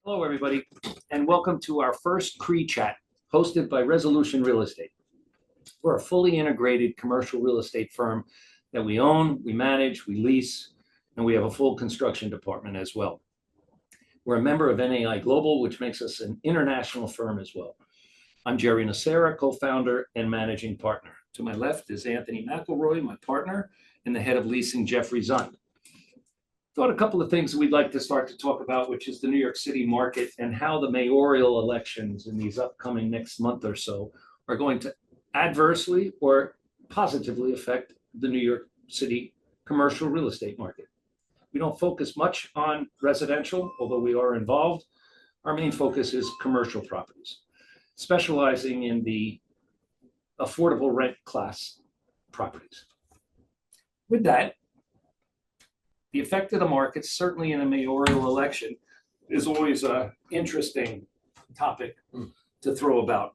Hello, everybody, and welcome to our first CRE Chat, hosted by Resolution Real Estate. We're a fully integrated commercial real estate firm that we own, we manage, we lease, and we have a full construction department as well. We're a member of NAI Global, which makes us an international firm as well. I'm Jerry Nocera, co-founder and managing partner. To my left is Anthony Mcelroy, my partner, and the head of leasing, Jeffrey Zund. Thought a couple of things we'd like to start to talk about, which is the New York City market and how the mayoral elections in these upcoming next month or so are going to adversely or positively affect the New York City commercial real estate market. We don't focus much on residential, although we are involved. Our main focus is commercial properties, specializing in the affordable rent class properties. With that, the effect of the markets, certainly in a mayoral election, is always an interesting topic to throw about.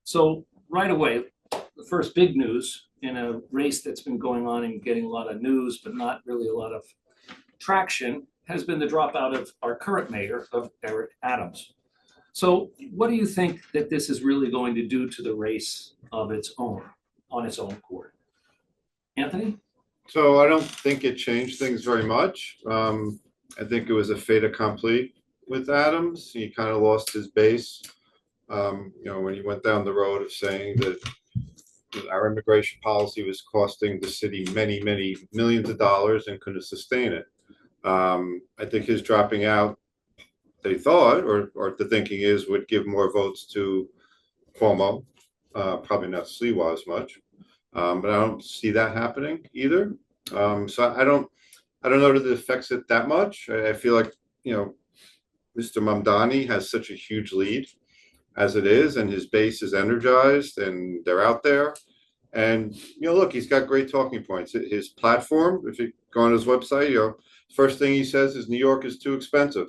So right away, the first big news in a race that's been going on and getting a lot of news, but not really a lot of traction, has been the dropout of our current mayor, of Eric Adams. So what do you think that this is really going to do to the race of its own, on its own court? Anthony? So I don't think it changed things very much. I think it was a fait accompli with Adams. He kind of lost his base, when he went down the road of saying that our immigration policy was costing the city many, many millions of dollars and couldn't sustain it. I think his dropping out, they thought, or the thinking is, would give more votes to Cuomo, probably not Sliwa as much. But I don't see that happening either. So I don't know that it affects it that much. I feel like, Mr. Mamdani has such a huge lead as it is, and his base is energized and they're out there. And, look, he's got great talking points. His platform, if you go on his website, first thing he says is New York is too expensive.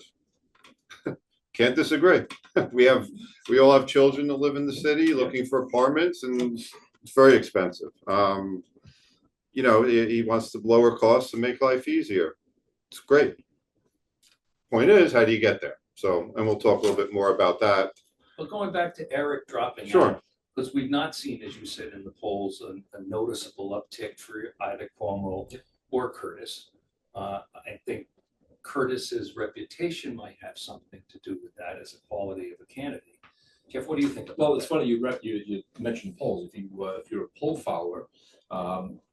Can't disagree. We all have children that live in the city looking for apartments, and it's very expensive. He wants to lower costs and make life easier. It's great. Point is, how do you get there? So, and we'll talk a little bit more about that. But going back to Eric dropping Sure. out, because we've not seen, as you said in the polls, a noticeable uptick for either Cuomo or Curtis. I think Curtis's reputation might have something to do with that as a quality of a candidate. Jeff, what do you think about Well, that? it's funny you mentioned polls. If you're a poll follower,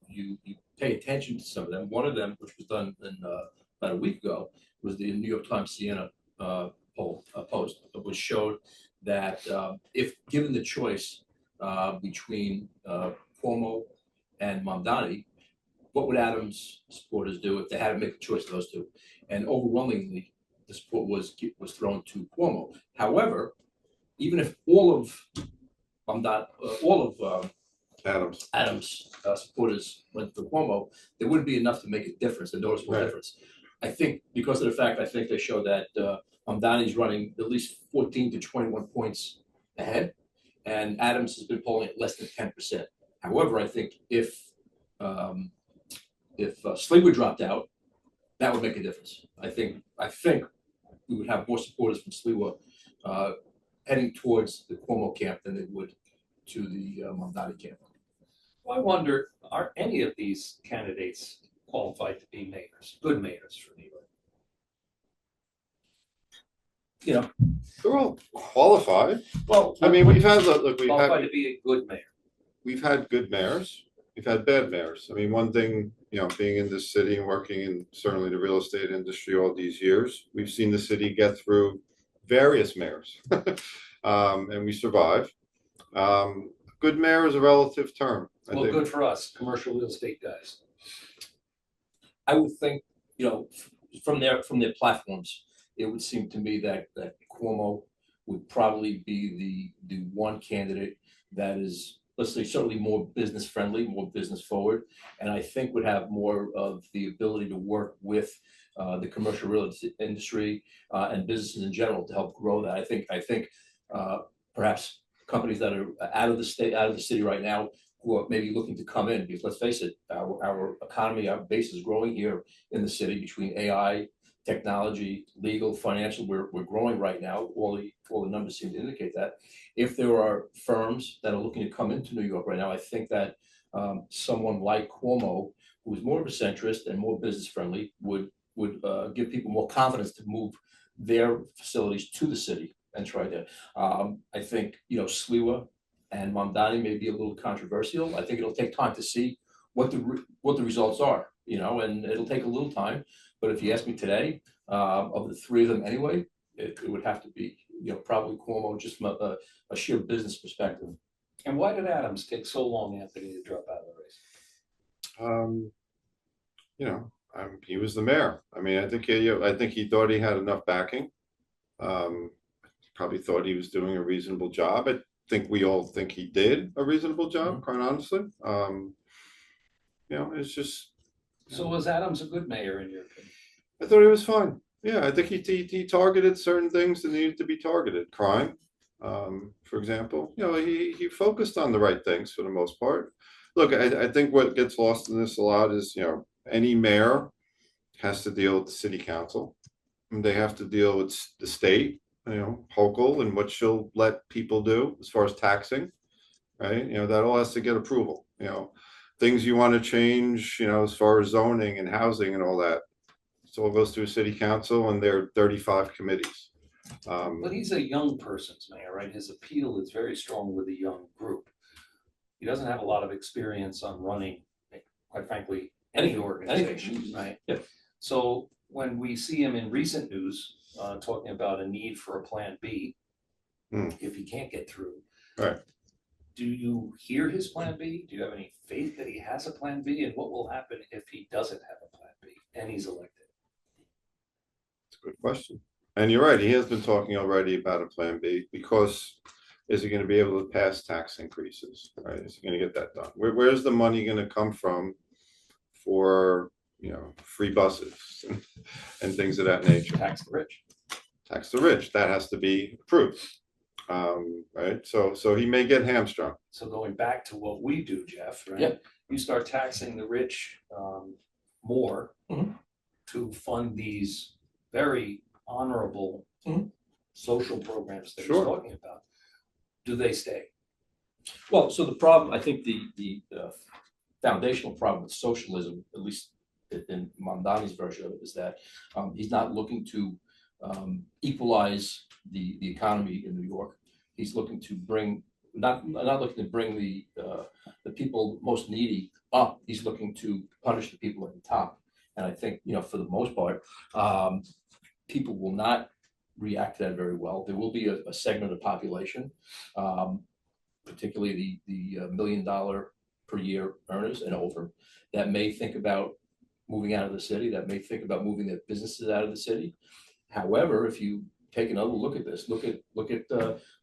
you pay attention to some of them. One of them, which was done about a week ago, was the New York Times Siena post, which showed that if given the choice between Cuomo and Mamdani, what would Adams supporters do if they had to make a choice of those two? And overwhelmingly, the support was thrown to Cuomo. However, even if all of Adams supporters went to Cuomo, there wouldn't be enough to make a difference, a noticeable difference. I think because of the fact, I think they show that Mamdani's running at least 14 to 21 points ahead, and Adams has been polling at less than 10%. However, I think if Sliwa dropped out, that would make a difference. I think we would have more supporters from Sliwa heading towards the Cuomo camp than they would to the Mamdani camp. Well, I wonder, are any of these candidates qualified to be mayors, good mayors for New York? They're all qualified. Well, I mean, we've had qualified to be a good mayor. We've had good mayors. We've had bad mayors. I mean, one thing, being in this city and working in certainly the real estate industry all these years, we've seen the city get through various mayors, and we survive. Good mayor is a relative term. Well, good for us, commercial real estate guys. I would think, from their platforms, it would seem to me that Cuomo would probably be the one candidate that is, let's say, certainly more business friendly, more business forward, and I think would have more of the ability to work with the commercial real estate industry and businesses in general to help grow that. I think perhaps companies that are out of the city right now, who are maybe looking to come in, because let's face it, our economy, our base is growing here in the city between AI, technology, legal, financial, we're growing right now. All the numbers seem to indicate that. If there are firms that are looking to come into New York right now, I think that someone like Cuomo, who is more of a centrist and more business friendly, would give people more confidence to move their facilities to the city and try that. I think, Sliwa and Mamdani may be a little controversial. I think it'll take time to see what the results are, and it'll take a little time. But if you ask me today, of the three of them anyway, it would have to be, probably Cuomo, just from a sheer business perspective. And why did Adams take so long, Anthony, to drop out of the race? He was the mayor. I mean, I think he thought he had enough backing. Probably thought he was doing a reasonable job. I think we all think he did a reasonable job, quite honestly. It's just. So was Adams a good mayor in your opinion? I thought he was fine. Yeah, I think he targeted certain things that needed to be targeted. Crime, for example. He focused on the right things for the most part. Look, I think what gets lost in this a lot is, any mayor has to deal with the city council. And they have to deal with the state, Hochul, and what she'll let people do as far as taxing, right? That all has to get approval. Things you want to change, as far as zoning and housing and all that. So it goes to a city council and there are 35 committees. But he's a young person's mayor, right? His appeal is very strong with a young group. He doesn't have a lot of experience on running, quite frankly, any organization, right? Yep. So when we see him in recent news talking about a need for a plan B, if he can't get through, right? Do you hear his plan B? Do you have any faith that he has a plan B? And what will happen if he doesn't have a plan B and he's elected? It's a good question. And you're right, he has been talking already about a plan B, because is he going to be able to pass tax increases, right? Is he going to get that done? Where's the money going to come from for, free buses and things of that nature? Tax the rich. Tax the rich, that has to be approved. Right, so he may get hamstrung. So going back to what we do, Jeff, right? Yeah. You start taxing the rich more to fund these very honorable social programs that you're talking about. Do they stay? Well, so the problem, I think the foundational problem with socialism, at least in Mamdani's version of it, is that he's not looking to equalize the economy in New York. He's looking to bring not looking to bring the people most needy up. He's looking to punish the people at the top. And I think, for the most part, people will not react to that very well. There will be a segment of the population, particularly the $1 million per year earners and over, that may think about moving out of the city, that may think about moving their businesses out of the city. However, if you take another look at this, look at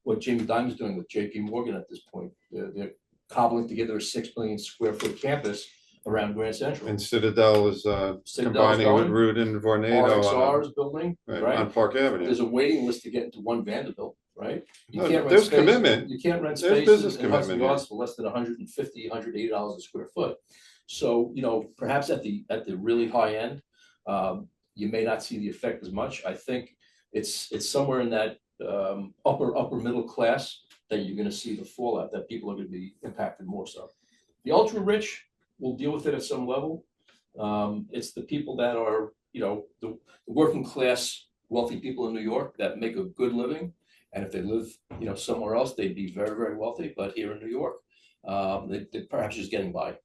what Jamie Dimon's doing with JP Morgan at this point. They're cobbling together a 6 million square foot campus around Grand Central. And Citadel is combining with Root and Vornado RXR is building, right? On Park Avenue. There's a waiting list to get into One Vanderbilt, right? There's commitment. You can't rent There's space business in Hudson commitment Yards for less than $150, $180 a square foot. So, perhaps at the really high end, you may not see the effect as much. I think it's somewhere in that upper middle class that you're going to see the fallout, that people are going to be impacted more so. The ultra rich will deal with it at some level. It's the people that are, the working class wealthy people in New York that make a good living. And if they live, somewhere else, they'd be very, very wealthy. But here in New York, they're perhaps just getting by.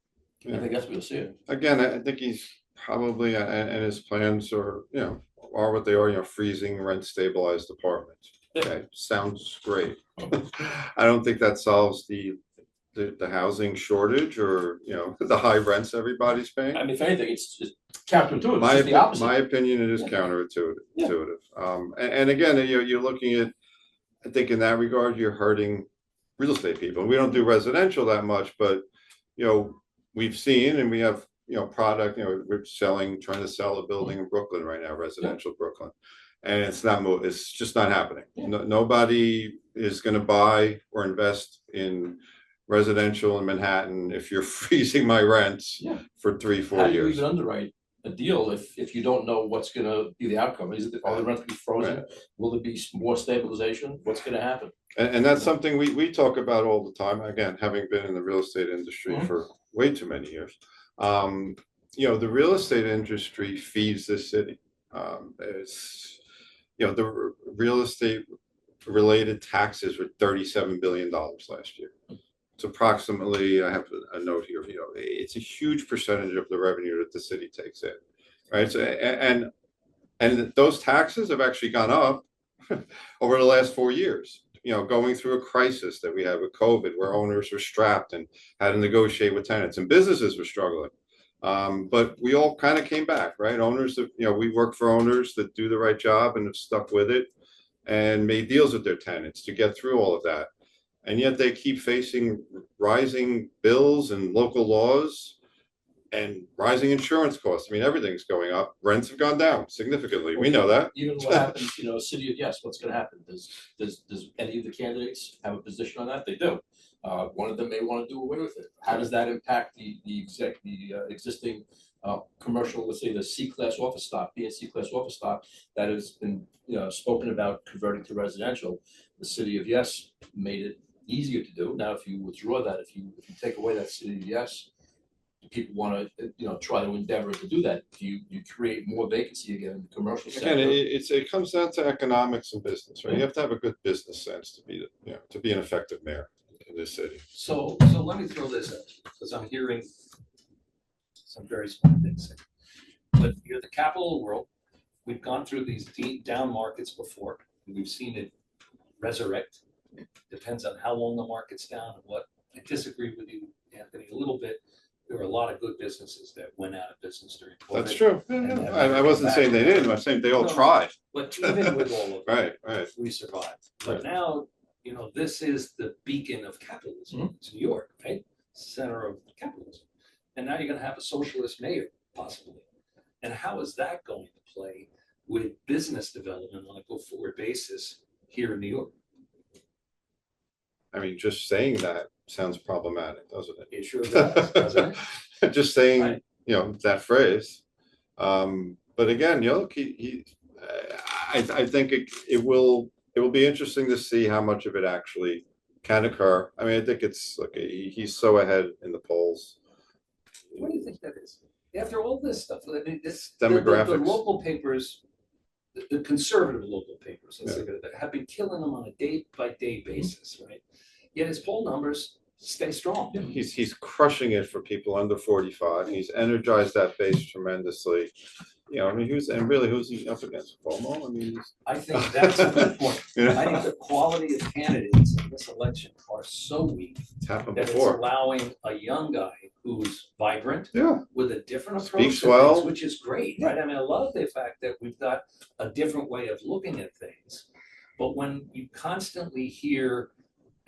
Yeah. I think that's what you'll see. Again, I think he's probably, and his plans are what they are, freezing rent stabilized apartments. Okay, sounds great. I don't think that solves the housing shortage or, the high rents everybody's paying. I mean, if anything, it's just counterintuitive. It's just the opposite. My opinion, it is counterintuitive. And again, you're looking at, I think in that regard, you're hurting real estate people. We don't do residential that much, but, we've seen, and we have, product, we're trying to sell a building in Brooklyn right now, residential Brooklyn. And it's just not happening. Nobody is going to buy or invest in residential in Manhattan if you're freezing my rents for 3-4 years. How do you even underwrite a deal if you don't know what's going to be the outcome. Is it are the rents be frozen? Right. Will there be more stabilization? What's going to happen? And that's something we talk about all the time. Again, having been in the real estate industry for way too many years. The real estate industry feeds this city. It's, the real estate related taxes were $37 billion last year. It's approximately, I have a note here, it's a huge percentage of the revenue that the city takes in, right? So, and those taxes have actually gone up over the last 4 years, going through a crisis that we had with COVID, where owners were strapped and had to negotiate with tenants and businesses were struggling. But we all kind of came back, right? Owners, we work for owners that do the right job and have stuck with it and made deals with their tenants to get through all of that. And yet they keep facing rising bills and local laws and rising insurance costs. I mean, everything's going up. Rents have gone down significantly. We know that. Even what happens, city of yes, what's going to happen? Does any of the candidates have a position on that? They do. One of them may want to do away with it. How does that impact the existing commercial, let's say the C-class office stock, B and C-class office stock that has been spoken about converting to residential? The city of yes made it easier to do. Now, if you withdraw that, if you take away that city of yes, people want to try to endeavor to do that. You create more vacancy again in the commercial sector. Again, it comes down to economics and business, right? You have to have a good business sense to be an effective mayor in this city. So let me throw this out, because I'm hearing some very small things. But you're the capital of the world. We've gone through these deep down markets before. We've seen it resurrect. It depends on how long the market's down and what. I disagree with you, Anthony, a little bit. There were a lot of good businesses that went out of business during COVID. That's true. I wasn't saying they didn't. I'm saying they all tried. But even with all of right, we survived. But now, this is the beacon of capitalism. It's New York, right? Center of capitalism. And now you're going to have a socialist mayor, possibly. And how is that going to play with business development on a go-forward basis here in New York? I mean, just saying that sounds problematic, doesn't it? It sure does, doesn't it? Just saying, Right. That phrase. But again, I think it will be interesting to see how much of it actually can occur. I mean, I think he's so ahead in the polls. What do you think that is? After all this stuff, I mean, Demographics. The local papers, the conservative local papers, have been killing him on a day-by-day basis, right? Yet his poll numbers stay strong. Yeah, he's crushing it for people under 45. He's energized that base tremendously. I mean, who's he up against? Cuomo? I mean, I think that's a good point. I think the quality of candidates in this election are so weak it's happened that before. it's allowing a young guy who's vibrant, with a different approach, speaks well, things, which is great, right? I mean, I love the fact that we've got a different way of looking at things. But when you constantly hear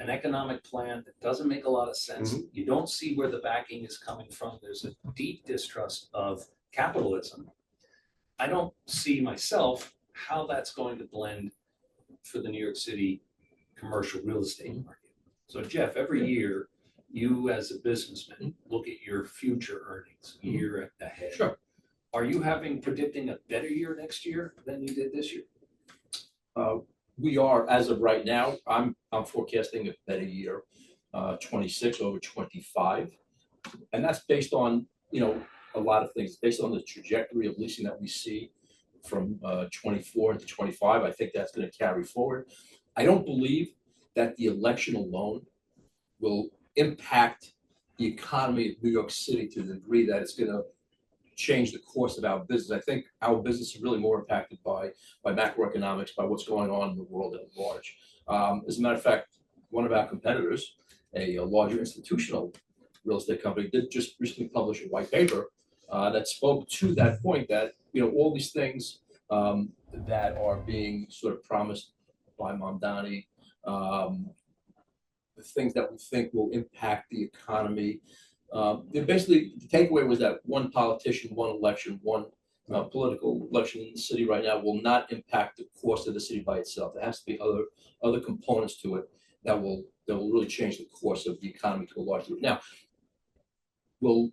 an economic plan that doesn't make a lot of sense, you don't see where the backing is coming from. There's a deep distrust of capitalism. I don't see myself how that's going to blend for the New York City commercial real estate market. So Jeff, every year you as a businessman look at your future earnings year ahead. Sure. Are you predicting a better year next year than you did this year? We are, as of right now, I'm forecasting a better year, 26 over 25. And that's based on, a lot of things, based on the trajectory of leasing that we see from 24 into 25. I think that's going to carry forward. I don't believe that the election alone will impact the economy of New York City to the degree that it's going to change the course of our business. I think our business is really more impacted by macroeconomics, by what's going on in the world at large. As a matter of fact, one of our competitors, a larger institutional real estate company, did just recently publish a white paper that spoke to that point that, all these things that are being sort of promised by Mamdani, the things that we think will impact the economy. Basically, the takeaway was that one politician, one election, one political election in the city right now will not impact the course of the city by itself. There has to be other components to it that will really change the course of the economy to a large degree. Now, will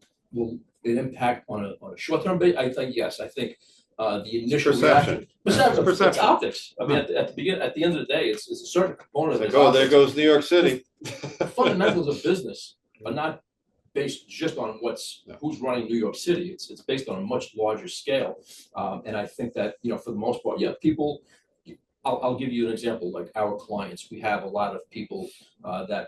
an impact on a short-term basis? I think yes. I think the initial Perception. reaction, Perception. it's optics. I mean, at the end of the day, it's a certain component of Like, it. oh, there goes New York City. The fundamentals of business are not based just on who's running New York City. It's based on a much larger scale, and I think that for the most part, people. I'll give you an example. Like our clients, we have a lot of people that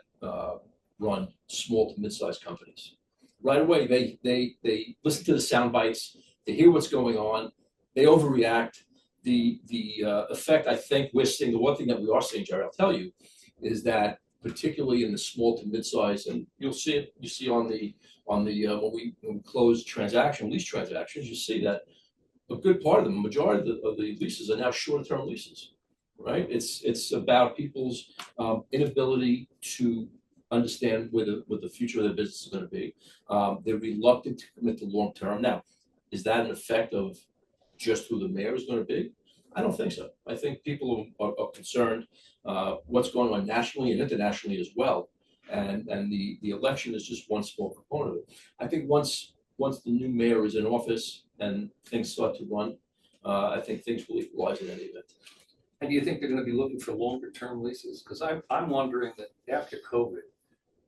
run small to mid-sized companies. Right away, they listen to the sound bites. They hear what's going on. They overreact. The effect I think we're seeing, the one thing that we are seeing, Jerry, I'll tell you, is that particularly in the small to mid-size, and you'll see it. You see on the when we close lease transactions, you see that a good part of them, a majority of the leases are now shorter-term leases. Right? It's about people's inability to understand where the future of their business is going to be. They're reluctant to commit to long term. Now, is that an effect of just who the mayor is going to be? I don't think so. I think people are concerned what's going on nationally and internationally as well. And the election is just one small component of it. I think once the new mayor is in office and things start to run, I think things will equalize in any event. And do you think they're going to be looking for longer term leases? Because I'm wondering that after COVID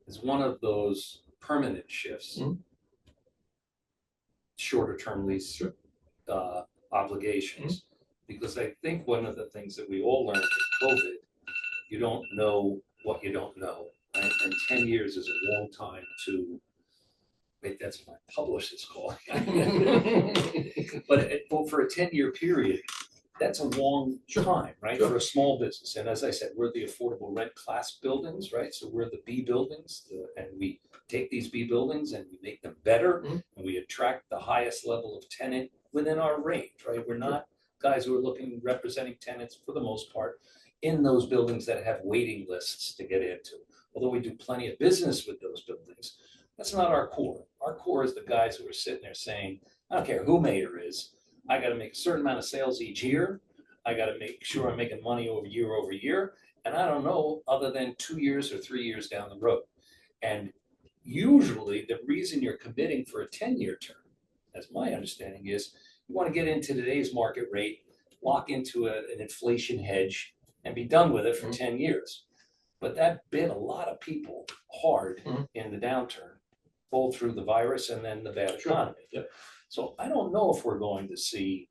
is one of those permanent shifts, shorter term lease obligations. Because I think one of the things that we all learned with COVID, you don't know what you don't know. Right? And 10 years is a long time to, wait, that's what my publicist calling it. But for a 10-year period, that's a long time, right? For a small business. And as I said, we're the affordable rent class buildings, right? So we're the B buildings, and we take these B buildings and we make them better, and we attract the highest level of tenant within our range, right? We're not guys who are representing tenants for the most part in those buildings that have waiting lists to get into. Although we do plenty of business with those buildings, that's not our core. Our core is the guys who are sitting there saying, I don't care who mayor is, I got to make a certain amount of sales each year. I got to make sure I'm making money over year. And I don't know other than 2 years or 3 years down the road. And usually the reason you're committing for a 10-year term, as my understanding is, you want to get into today's market rate, lock into an inflation hedge, and be done with it for 10 years. But that bit a lot of people hard in the downturn, both through the virus and then the bad economy. So I don't know if we're going to see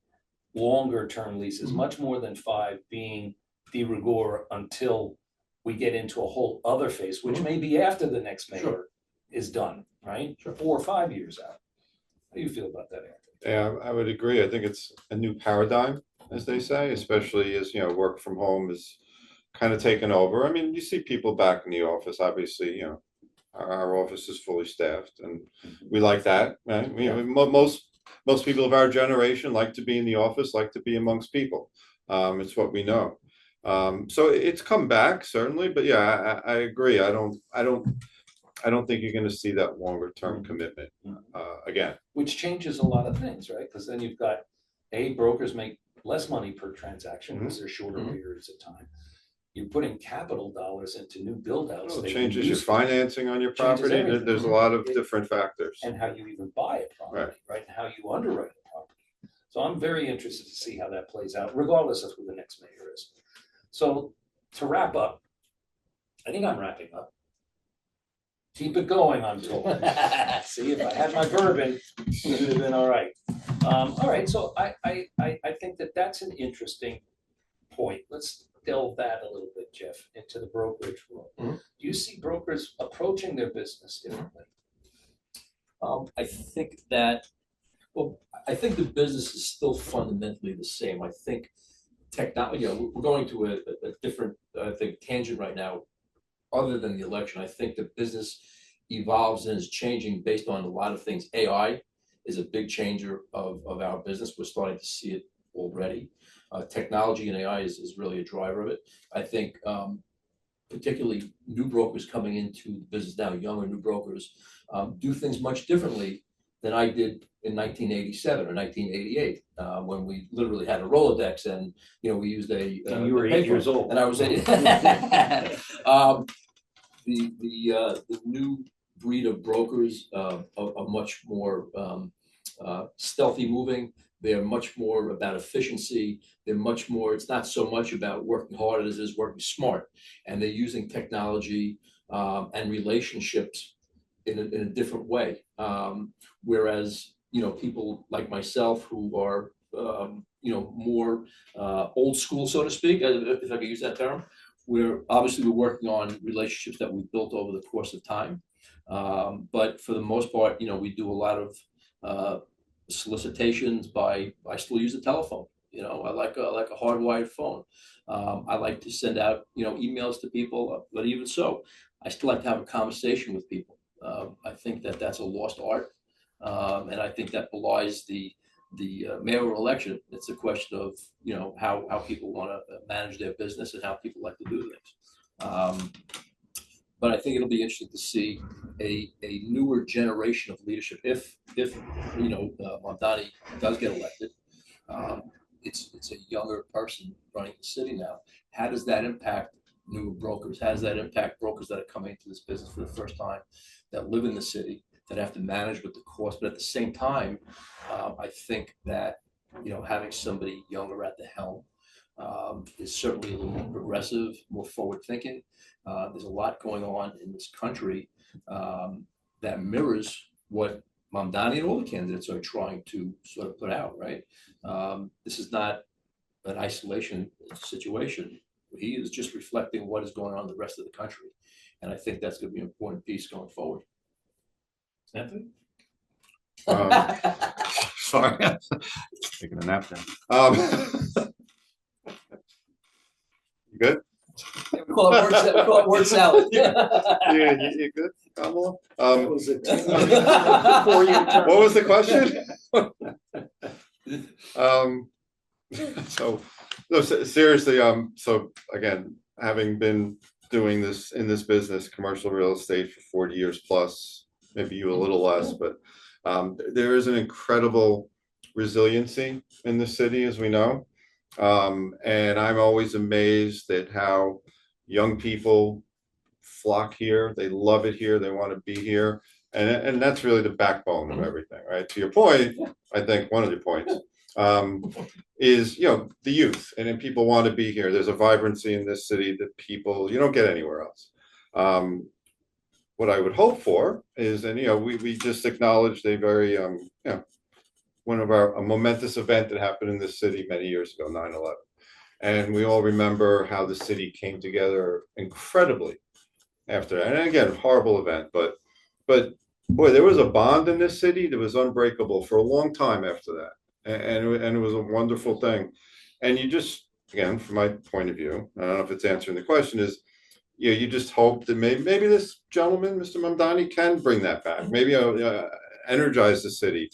longer term leases, much more than 5 being de rigueur until we get into a whole other phase, which may be after the next mayor is done, right? 4 or 5 years out. How do you feel about that, Anthony? Yeah, I would agree. I think it's a new paradigm, as they say, especially as, work from home is kind of taken over. I mean, you see people back in the office, obviously, our office is fully staffed and we like that, right? Most people of our generation like to be in the office, like to be amongst people. It's what we know. So it's come back certainly, but yeah, I agree. I don't think you're going to see that longer term commitment again. Which changes a lot of things, right? Because then you've got brokers make less money per transaction because they're shorter periods of time. You're putting capital dollars into new build outs. It changes your financing on your property. There's a lot of different factors. And how you even buy a property, right? And how you underwrite a property. So I'm very interested to see how that plays out, regardless of who the next mayor is. So to wrap up, I think I'm wrapping up. Keep it going, I'm told. See, if I had my bourbon, it would have been all right. All right, so I think that's an interesting point. Let's delve that a little bit, Jeff, into the brokerage world. Do you see brokers approaching their business differently? I think the business is still fundamentally the same. I think technology, we're going to a different, tangent right now, other than the election. I think the business evolves and is changing based on a lot of things. AI is a big changer of our business. We're starting to see it already. Technology and AI is really a driver of it. I think particularly new brokers coming into the business now, younger new brokers, do things much differently than I did in 1987 or 1988, when we literally had a Rolodex and we used a. And you were 8 years old. And I was 8. The new breed of brokers are much more stealthy moving. They're much more about efficiency. They're much more, it's not so much about working hard as it is working smart. And they're using technology and relationships in a different way. Whereas, people like myself who are, more old school, so to speak, if I could use that term, we're working on relationships that we've built over the course of time. But for the most part, we do a lot of solicitations I still use the telephone. I like a hardwired phone. I like to send out, emails to people, but even so, I still like to have a conversation with people. I think that that's a lost art. And I think that belies the mayoral election. It's a question of, how people want to manage their business and how people like to do things. But I think it'll be interesting to see a newer generation of leadership. If Mamdani does get elected, it's a younger person running the city now. How does that impact newer brokers? How does that impact brokers that are coming into this business for the first time, that live in the city, that have to manage with the cost? But at the same time, I think that having somebody younger at the helm is certainly a little more progressive, more forward thinking. There's a lot going on in this country that mirrors what Mamdani and all the candidates are trying to sort of put out, right? This is not an isolation situation. He is just reflecting what is going on in the rest of the country. And I think that's going to be an important piece going forward. Anthony? Sorry, taking a nap now. You good? We call it word salad. Yeah, you good, Kamala? That was it. What was the question? So, no, seriously, so again, having been doing this in this business, commercial real estate for 40 years plus, maybe you a little less, but there is an incredible resiliency in the city, as we know. And I'm always amazed at how young people flock here. They love it here. They want to be here. And that's really the backbone of everything, right? To your point, I think one of your points is, the youth, and then people want to be here. There's a vibrancy in this city that you don't get anywhere else. What I would hope for is, and we just acknowledged a very one of a momentous event that happened in this city many years ago, 9/11, and we all remember how the city came together incredibly after that. And again, horrible event, but boy, there was a bond in this city that was unbreakable for a long time after that, and it was a wonderful thing. And you just, again, from my point of view, I don't know if it's answering the question, is you just hope that maybe this gentleman, Mr. Mamdani, can bring that back. Maybe energize the city,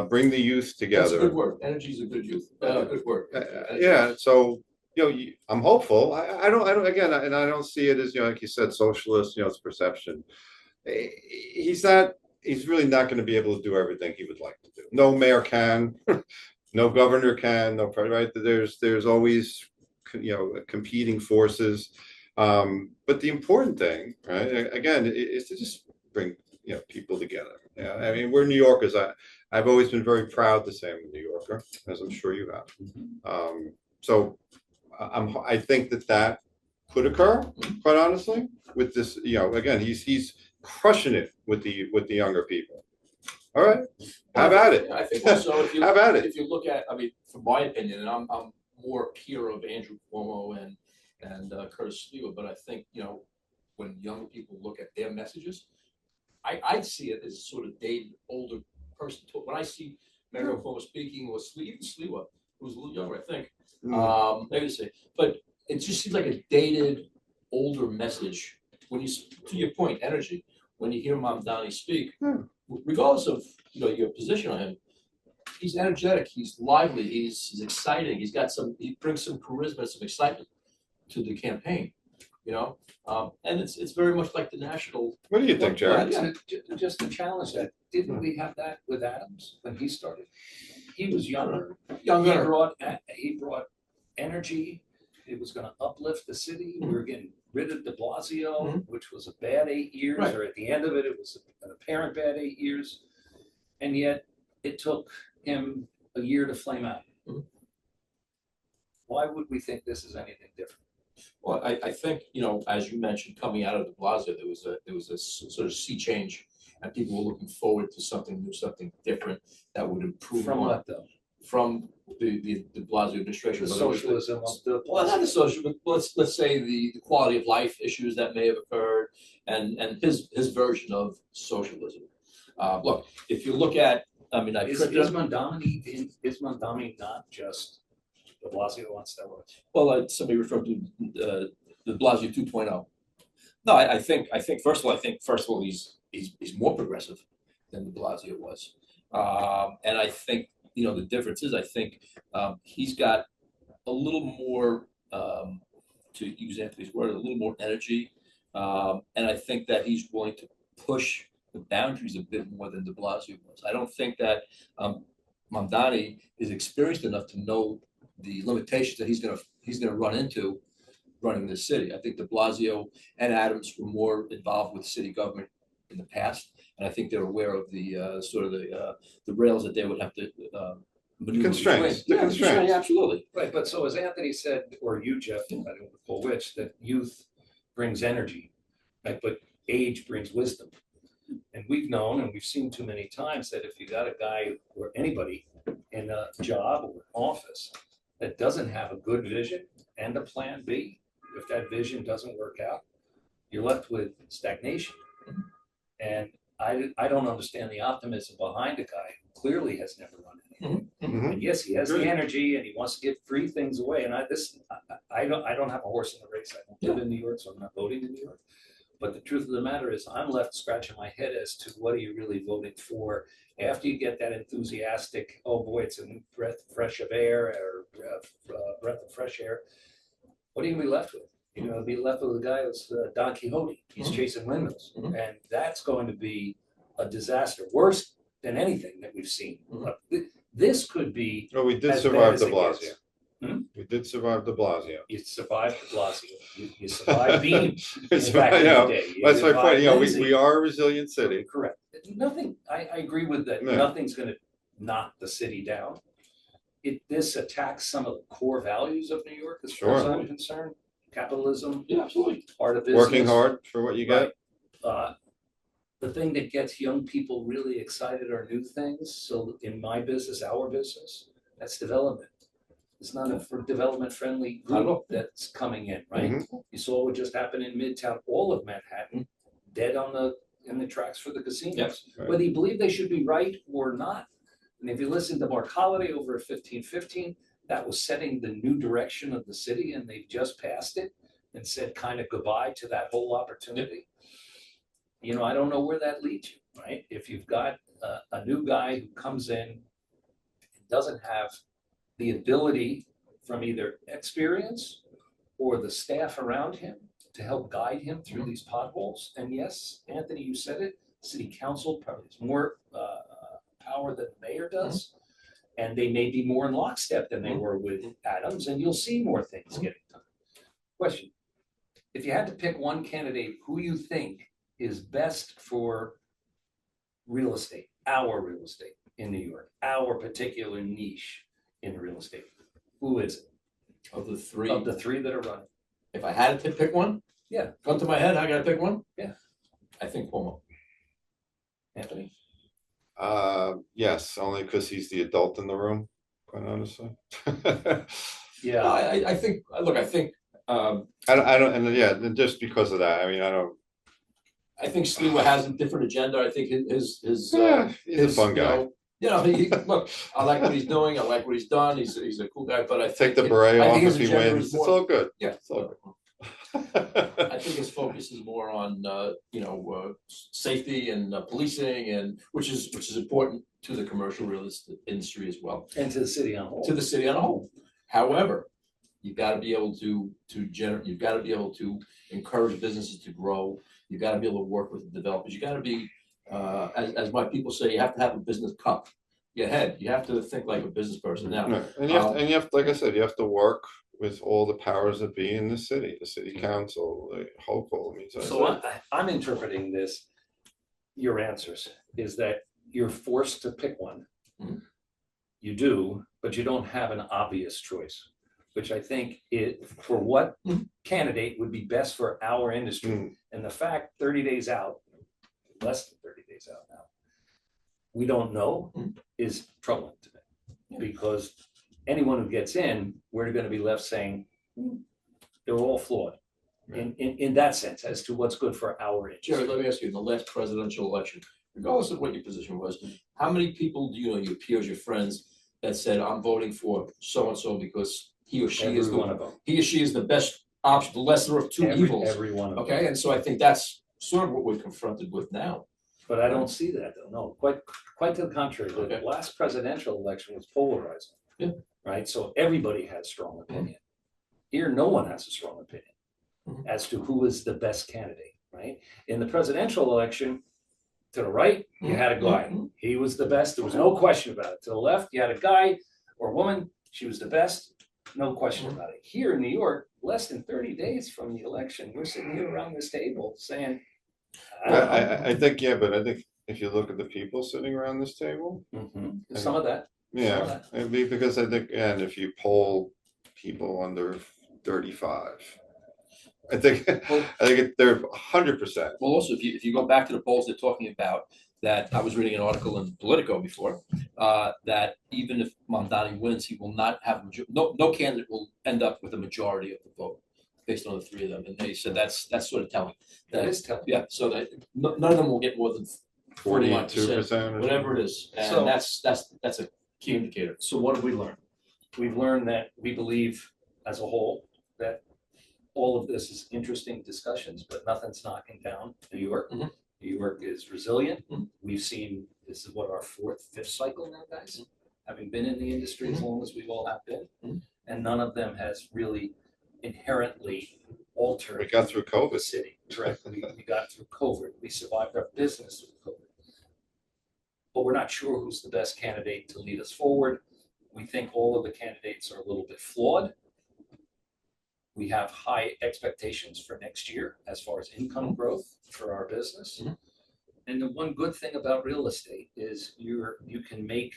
bring the youth together. That's a good word. Energy is a good good word. Yeah. So I'm hopeful. I don't again, and I don't see it as like you said, socialist. It's perception. He's really not going to be able to do everything he would like to do. No mayor can, no governor can, no right. There's always competing forces. But the important thing, right, again, is to just bring people together. Yeah, I mean, we're New Yorkers. I've always been very proud to say I'm a New Yorker, as I'm sure you have. So I think that could occur, quite honestly, with this. Again, he's crushing it with the younger people. All right, have at it. I think also if you have at it. If you look at, I mean, from my opinion, and I'm more a peer of Andrew Cuomo and Curtis Sliwa, but I think when young people look at their messages, I see it as sort of dated, older person. When I see Mayor Cuomo speaking, or even Sliwa, who was a little younger, I think, maybe to say, but it just seems like a dated, older message. When you, to your point, energy. When you hear Mamdani speak, regardless of your position on him, he's energetic, he's lively, he's exciting, he brings some charisma, some excitement to the campaign, and it's very much like the national. What do you think, Jerry? Just to challenge that, didn't we have that with Adams when he started? He was younger. He brought energy. It was going to uplift the city. We were getting rid of de Blasio, Mhm. which was a bad 8 years, Right. or at the end of it, it was an apparent bad 8 years. And yet it took him a year to flame out. Mhm. Why would we think this is anything different? Well, I think, as you mentioned, coming out of de Blasio, there was a sort of sea change, and people were looking forward to something new, something different that would improve From on- what though? from the de Blasio administration. The Whether it was socialism of de well, not the Blasio. social, but let's say the quality of life issues that may have occurred, and his version of socialism. Look, if you look at, I mean, Is Mondani not just de Blasio on steroids? well, somebody referred to the Blasio 2.0. No, I think first of all he's more progressive than de Blasio was, and I think the difference is I think he's got a little more, to use Anthony's word, a little more energy, and I think that he's willing to push the boundaries a bit more than de Blasio was. I don't think that Mamdani is experienced enough to know the limitations that he's gonna run into running this city. I think de Blasio and Adams were more involved with city government in the past, and I think they're aware of the sort of the rails that they would have to maneuver Constraints, between. the constraints. Absolutely. Right, but so as Anthony said, or you, Jeff, I don't recall which, that youth brings energy, right? But age brings wisdom. And we've known and we've seen too many times that if you got a guy or anybody in a job or office that doesn't have a good vision and a plan B, if that vision doesn't work out, you're left with stagnation. And I don't understand the optimism behind a guy who clearly has never run anything. Mhm. And yes, he has the Agreed. energy and he wants to give free things away. And I don't have a horse in the race. I don't live in New York, so I'm not voting in New York. But the truth of the matter is I'm left scratching my head as to what are you really voting for after you get that enthusiastic, oh boy, it's a new breath of air or breath of fresh air. What are you gonna be left with? You're gonna be left with a guy who's Don Quixote. He's Mhm. chasing windmills. Mhm. And that's going to be a disaster, worse than anything that we've seen. Mhm. This could be, Well, we did as survive bad de as it Blasio. gets. Hmm? We did survive de Blasio. you survived de Blasio, you survived Beam. We In fact, in yeah, the day. You that's my point. survived We Lindsay. are a resilient city. Correct. Nothing, I agree with that. Yeah. Nothing's gonna knock the city down. This attacks some of the core values of New York, as far as Sure. I'm concerned. Capitalism, Yeah, absolutely. part of business. Working hard for what you get. Right. The thing that gets young people really excited are new things. So in my business, our business, that's development. It's not a development friendly group that's coming in, right? You saw what just happened in Midtown, all of Manhattan, dead in the tracks for the casinos. Yes. Right. Whether you believe they should be right or not. And if you listen to Mark Holiday over at 1515, that was setting the new direction of the city, and they've just passed it and said kind of goodbye to that whole opportunity. I don't know where that leads you, right? If you've got a new guy who comes in, doesn't have the ability from either experience or the staff around him to help guide him through these potholes. And yes, Anthony, you said it, city council probably has more power than the mayor does. And they may be more in lockstep than they were with Adams, and you'll see more things getting done. Question: if you had to pick one candidate, who you think is best for real estate, our real estate in New York, our particular niche in real estate, who is it? Of the three, that are running? if I had to pick one, Yeah. come to my head, I gotta pick one. Yeah. I think Cuomo. Anthony? Yes, only because he's the adult in the room, quite honestly. Yeah. No, I think. Look, I think. I don't, and yeah, and just because of that, I mean, I don't. I think Sliwa has a different agenda. I think his He's a fun guy. Look, I like what he's doing. I like what he's done. He's a cool guy. But I Take think the beret I off think his if he agenda wins. is It's more- all good. Yeah. It's all good. I think his focus is more on safety and policing, and which is important to the commercial real estate industry as well, And to the city on whole. to the city on a whole. However, you've got to be able you've got to be able to encourage businesses to grow. You've got to be able to work with the developers. You got to be, as my people say, you have to have a business cup. Your head. You have to think like a business person. Now, Right. And you have to, like I said, you have to work with all the powers that be in the city council, the Hochul. I mean, So I'm interpreting this, your answers, is that you're forced to pick one. Mhm. You do, but you don't have an obvious choice, which I think for what candidate would be best for our industry. And the fact 30 days out, less than 30 days out now, we don't know is troubling to me. Because anyone who gets in, we're going to be left saying they're all flawed in that sense as to what's good for our industry. Jerry, let me ask you, in the last presidential election, regardless of what your position was, how many people do you know, your peers, your friends, that said, I'm voting for so-and-so because he or she is the best option, the lesser of two evils? Every one of them. Okay, and so I think that's sort of what we're confronted with now. But I don't see that though. No, quite to the contrary. The last presidential election was polarizing. Yeah. Right. So everybody had a strong opinion. Here, no one has a strong opinion as to who is the best candidate. Right. In the presidential election, to the right, you had a guy. He was the best. There was no question about it. To the left, you had a guy or woman. She was the best. No question about it. Here in New York, less than 30 days from the election, we're sitting here around this table saying, I think, yeah, but I think if you look at the people sitting around this table, some of that. yeah, I mean, because I think, and if you poll people under 35, I think they're 100%. Well, also, if you go back to the polls, they're talking about that. I was reading an article in Politico before that even if Mamdani wins, he will not have no candidate will end up with a majority of the vote based on the three of them. And they said that's sort of telling. That is telling. Yeah, so that none of them will get more than 41%, whatever it is, and So, that's a key indicator. So what have we learned? We've learned that we believe as a whole that all of this is interesting discussions, but nothing's knocking down New York. New York is resilient. We've seen, this is what, our fourth, fifth cycle now, guys, having been in the industry as long as we've all have been. And none of them has really inherently altered. We got through COVID. The city. Correct. We got through COVID. We survived our business through COVID. But we're not sure who's the best candidate to lead us forward. We think all of the candidates are a little bit flawed. We have high expectations for next year as far as income growth for our business. And the one good thing about real estate is you can make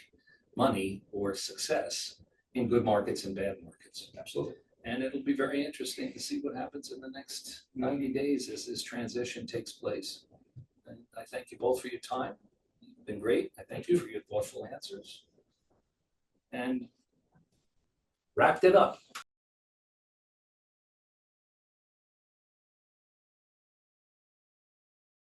money or success in good markets and bad markets. Absolutely. And it'll be very interesting to see what happens in the next 90 days as this transition takes place. And I thank you both for your time. You've been great. I thank you for your thoughtful answers. And wrapped it up.